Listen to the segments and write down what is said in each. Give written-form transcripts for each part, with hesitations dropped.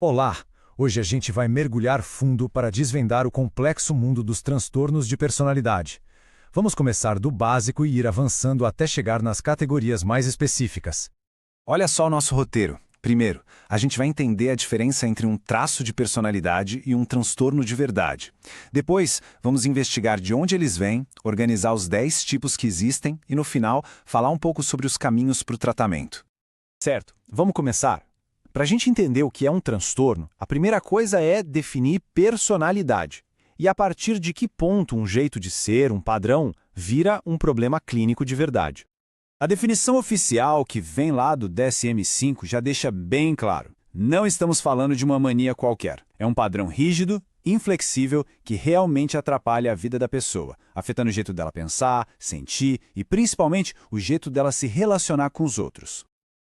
Olá! Hoje a gente vai mergulhar fundo para desvendar o complexo mundo dos transtornos de personalidade. Vamos começar do básico e ir avançando até chegar nas categorias mais específicas. Olha só o nosso roteiro. Primeiro, a gente vai entender a diferença entre um traço de personalidade e um transtorno de verdade. Depois, vamos investigar de onde eles vêm, organizar os 10 tipos que existem e, no final, falar um pouco sobre os caminhos para o tratamento. Certo, vamos começar? Para a gente entender o que é um transtorno, a primeira coisa é definir personalidade. E a partir de que ponto um jeito de ser, um padrão, vira um problema clínico de verdade. A definição oficial que vem lá do DSM-5 já deixa bem claro. Não estamos falando de uma mania qualquer. É um padrão rígido, inflexível, que realmente atrapalha a vida da pessoa, afetando o jeito dela pensar, sentir e, principalmente, o jeito dela se relacionar com os outros.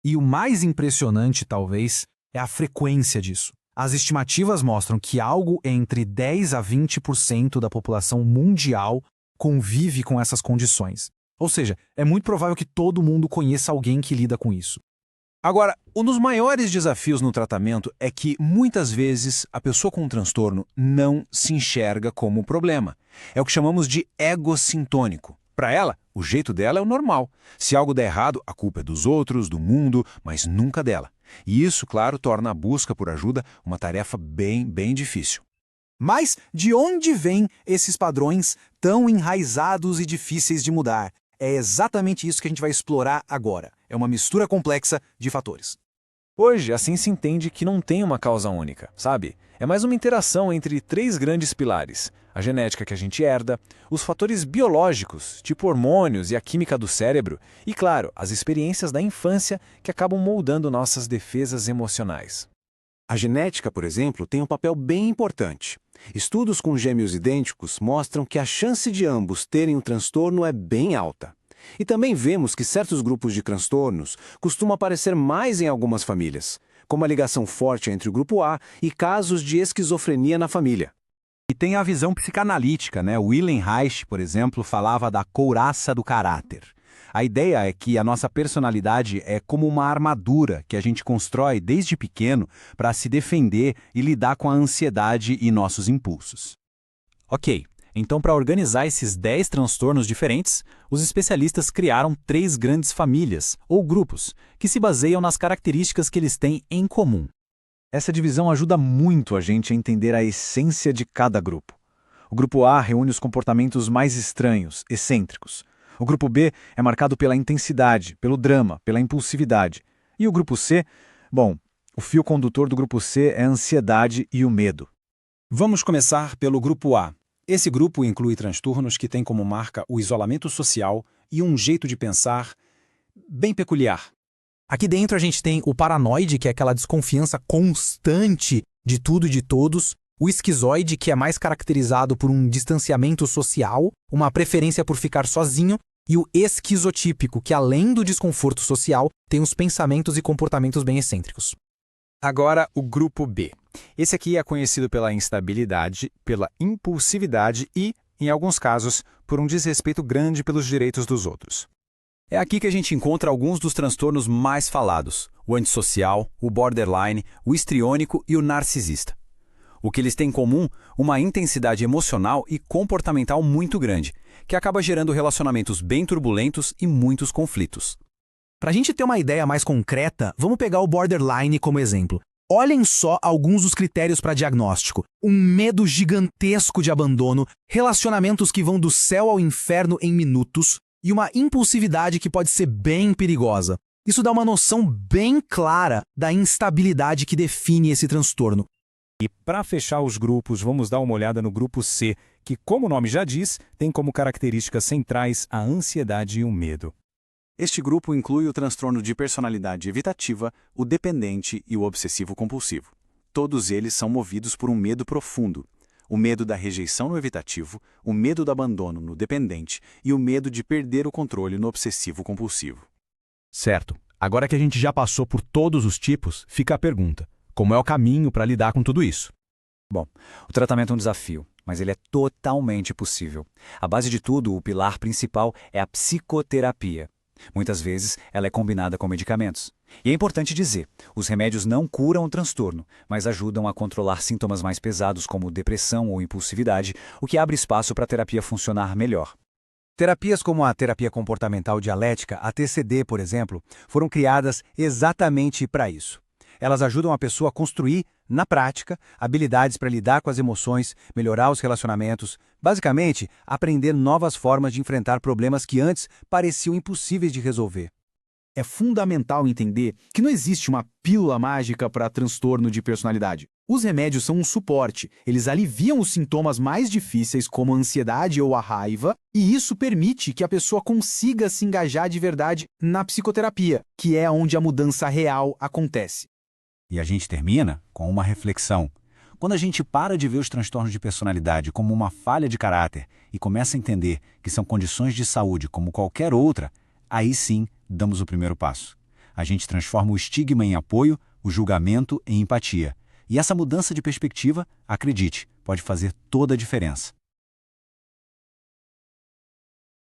E o mais impressionante, talvez, é a frequência disso. As estimativas mostram que algo entre 10 a 20% da população mundial convive com essas condições. Ou seja, é muito provável que todo mundo conheça alguém que lida com isso. Agora, um dos maiores desafios no tratamento é que, muitas vezes, a pessoa com um transtorno não se enxerga como problema. É o que chamamos de egocintônico. Para ela, o jeito dela é o normal. Se algo der errado, a culpa é dos outros, do mundo, mas nunca dela. E isso, claro, torna a busca por ajuda uma tarefa bem difícil. Mas de onde vêm esses padrões tão enraizados e difíceis de mudar? É exatamente isso que a gente vai explorar agora. É uma mistura complexa de fatores. Hoje, assim se entende que não tem uma causa única, sabe? É mais uma interação entre 3 grandes pilares: a genética que a gente herda, os fatores biológicos, tipo hormônios e a química do cérebro, e, claro, as experiências da infância que acabam moldando nossas defesas emocionais. A genética, por exemplo, tem um papel bem importante. Estudos com gêmeos idênticos mostram que a chance de ambos terem um transtorno é bem alta. E também vemos que certos grupos de transtornos costumam aparecer mais em algumas famílias, como a ligação forte entre o grupo A e casos de esquizofrenia na família. E tem a visão psicanalítica, né? Wilhelm Reich, por exemplo, falava da couraça do caráter. A ideia é que a nossa personalidade é como uma armadura que a gente constrói desde pequeno para se defender e lidar com a ansiedade e nossos impulsos. Ok, então para organizar esses 10 transtornos diferentes, os especialistas criaram 3 grandes famílias, ou grupos, que se baseiam nas características que eles têm em comum. Essa divisão ajuda muito a gente a entender a essência de cada grupo. O grupo A reúne os comportamentos mais estranhos, excêntricos. O grupo B é marcado pela intensidade, pelo drama, pela impulsividade. E o grupo C? Bom, o fio condutor do grupo C é a ansiedade e o medo. Vamos começar pelo grupo A. Esse grupo inclui transtornos que têm como marca o isolamento social e um jeito de pensar bem peculiar. Aqui dentro a gente tem o paranoide, que é aquela desconfiança constante de tudo e de todos, o esquizoide, que é mais caracterizado por um distanciamento social, uma preferência por ficar sozinho, e o esquizotípico, que além do desconforto social, tem os pensamentos e comportamentos bem excêntricos. Agora, o grupo B. Esse aqui é conhecido pela instabilidade, pela impulsividade e, em alguns casos, por um desrespeito grande pelos direitos dos outros. É aqui que a gente encontra alguns dos transtornos mais falados: o antissocial, o borderline, o histriônico e o narcisista. O que eles têm em comum? Uma intensidade emocional e comportamental muito grande, que acaba gerando relacionamentos bem turbulentos e muitos conflitos. Para a gente ter uma ideia mais concreta, vamos pegar o borderline como exemplo. Olhem só alguns dos critérios para diagnóstico. Um medo gigantesco de abandono, relacionamentos que vão do céu ao inferno em minutos e uma impulsividade que pode ser bem perigosa. Isso dá uma noção bem clara da instabilidade que define esse transtorno. E para fechar os grupos, vamos dar uma olhada no grupo C, que, como o nome já diz, tem como características centrais a ansiedade e o medo. Este grupo inclui o transtorno de personalidade evitativa, o dependente e o obsessivo-compulsivo. Todos eles são movidos por um medo profundo. O medo da rejeição no evitativo, o medo do abandono no dependente e o medo de perder o controle no obsessivo-compulsivo. Certo. Agora que a gente já passou por todos os tipos, fica a pergunta: como é o caminho para lidar com tudo isso? Bom, o tratamento é um desafio, mas ele é totalmente possível. A base de tudo, o pilar principal, é a psicoterapia. Muitas vezes, ela é combinada com medicamentos. E é importante dizer, os remédios não curam o transtorno, mas ajudam a controlar sintomas mais pesados como depressão ou impulsividade, o que abre espaço para a terapia funcionar melhor. Terapias como a terapia comportamental dialética, a TCD, por exemplo, foram criadas exatamente para isso. Elas ajudam a pessoa a construir, na prática, habilidades para lidar com as emoções, melhorar os relacionamentos, basicamente, aprender novas formas de enfrentar problemas que antes pareciam impossíveis de resolver. É fundamental entender que não existe uma pílula mágica para transtorno de personalidade. Os remédios são um suporte, eles aliviam os sintomas mais difíceis, como a ansiedade ou a raiva, e isso permite que a pessoa consiga se engajar de verdade na psicoterapia, que é onde a mudança real acontece. E a gente termina com uma reflexão. Quando a gente para de ver os transtornos de personalidade como uma falha de caráter e começa a entender que são condições de saúde como qualquer outra, aí sim damos o primeiro passo. A gente transforma o estigma em apoio, o julgamento em empatia. E essa mudança de perspectiva, acredite, pode fazer toda a diferença.